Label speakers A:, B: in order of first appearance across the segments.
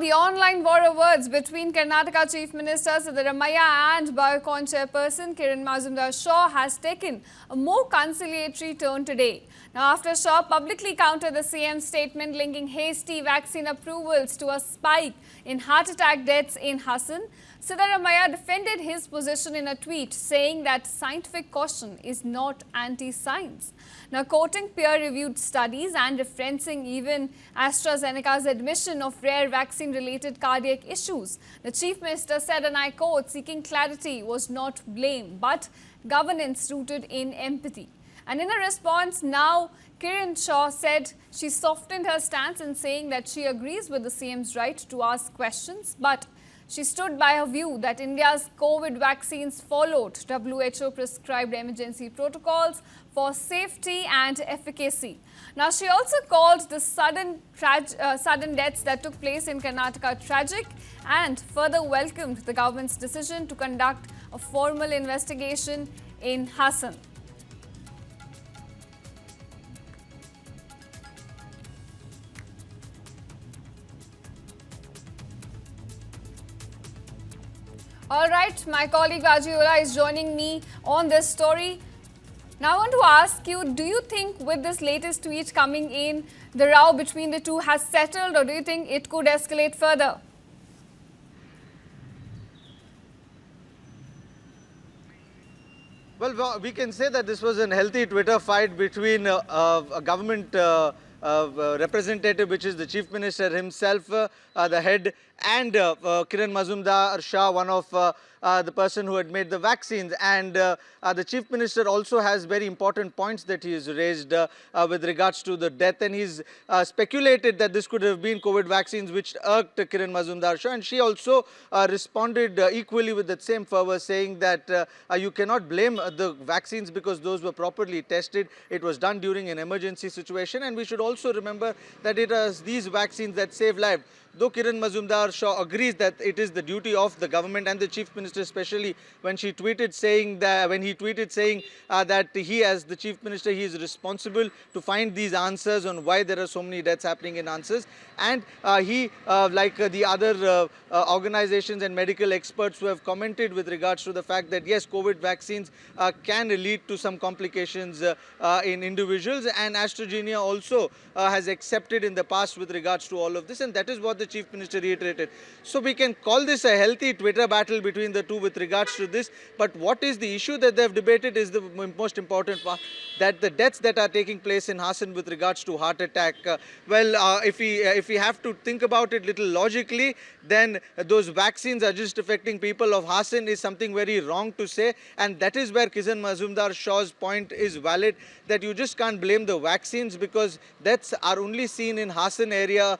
A: the online war of words between Karnataka Chief Minister Siddaramaiah and Biocon Chairperson Kiran Mazumdar-Shaw has taken a more conciliatory turn today. Now, after Shaw publicly countered the CM's statement linking hasty vaccine approvals to a spike in heart attack deaths in Hassan, Siddaramaiah defended his position in a tweet saying that scientific caution is not anti-science. Now, quoting peer-reviewed studies and referencing even AstraZeneca's admission of rare vaccine-related cardiac issues, the Chief Minister said, and I quote, seeking clarity was not blame, but governance rooted in empathy. And in a response, now Kiran Shaw said she softened her stance in saying that she agrees with the CM's right to ask questions, but she stood by her view that India's COVID vaccines followed WHO prescribed emergency protocols for safety and efficacy. Now, she also called the sudden deaths that took place in Karnataka tragic and further welcomed the government's decision to conduct a formal investigation in Hassan. All right, my colleague Vajiola is joining me on this story. Now, I want to ask you, do you think with this latest tweet coming in, the row between the two has settled, or do you think it could escalate further?
B: Well, we can say that this was a healthy Twitter fight between a government representative, which is the Chief Minister himself, the head, and Kiran Mazumdar-Shaw, one of the person who had made the vaccines. And the Chief Minister also has very important points that he has raised with regards to the death. And he's speculated that this could have been COVID vaccines which irked Kiran Mazumdar-Shaw. And she also responded equally with that same fervor, saying that you cannot blame the vaccines because those were properly tested. It was done during an emergency situation. And we should also remember that it is these vaccines that save lives. Though Kiran Mazumdar-Shaw agrees that it is the duty of the government and the Chief Minister, especially when he tweeted saying that he, as the Chief Minister, he is responsible to find these answers on why there are so many deaths happening in answers. And he, like the other organizations and medical experts who have commented with regards to the fact that yes, COVID vaccines can lead to some complications in individuals, and AstraZeneca also has accepted in the past with regards to all of this, and that is what the Chief Minister reiterated. So we can call this a healthy Twitter battle between the two with regards to this. But what is the issue that they have debated is the most important part, that the deaths that are taking place in Hassan with regards to heart attack. If we have to think about it little logically, then those vaccines are just affecting people of Hassan is something very wrong to say. And that is where Kiran Mazumdar-Shaw's point is valid, that you just can't blame the vaccines because deaths are only seen in Hassan area.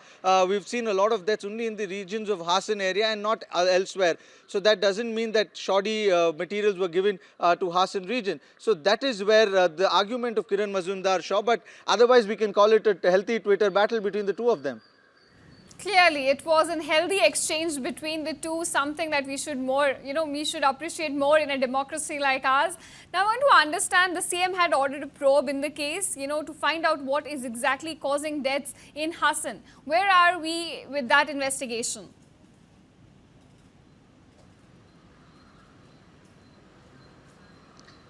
B: We've seen a lot of deaths only in the regions of Hassan area and not elsewhere. So that doesn't mean that shoddy materials were given to Hassan region. So that is where the argument of Kiran Mazumdar-Shaw, but otherwise we can call it a healthy Twitter battle between the two of them.
A: Clearly, it was a healthy exchange between the two, something that we should we should appreciate more in a democracy like ours. Now, I want to understand, the CM had ordered a probe in the case, to find out what is exactly causing deaths in Hassan. Where are we with that investigation?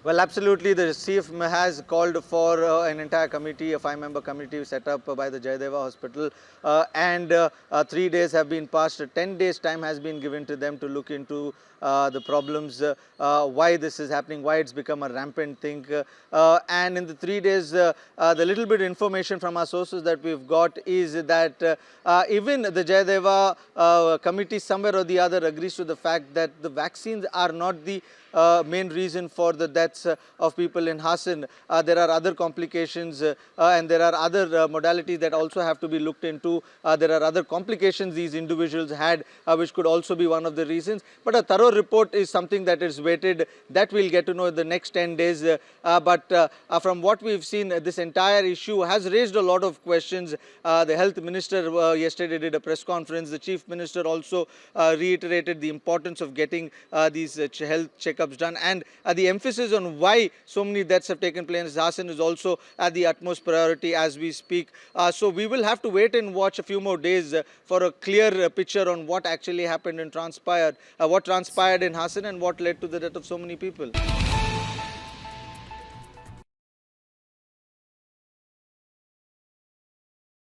B: Well, absolutely. The CF has called for an entire committee, a 5-member committee set up by the Jayadeva Hospital, and 3 days have been passed. 10 days time has been given to them to look into the problems, why this is happening, why it's become a rampant thing. And in the 3 days, the little bit information from our sources that we've got is that even the Jayadeva committee somewhere or the other agrees to the fact that the vaccines are not the main reason for the deaths of people in Hassan. There are other complications and there are other modalities that also have to be looked into. There are other complications these individuals had which could also be one of the reasons. But a thorough report is something that is waited, that we'll get to know in the next 10 days. But from what we've seen, this entire issue has raised a lot of questions. The Health Minister yesterday did a press conference. The Chief Minister also reiterated the importance of getting these health checkups checkups done, and the emphasis on why so many deaths have taken place in Hassan is also at the utmost priority as we speak. So we will have to wait and watch a few more days for a clear picture on what actually happened and transpired, what transpired in Hassan and what led to the death of so many people.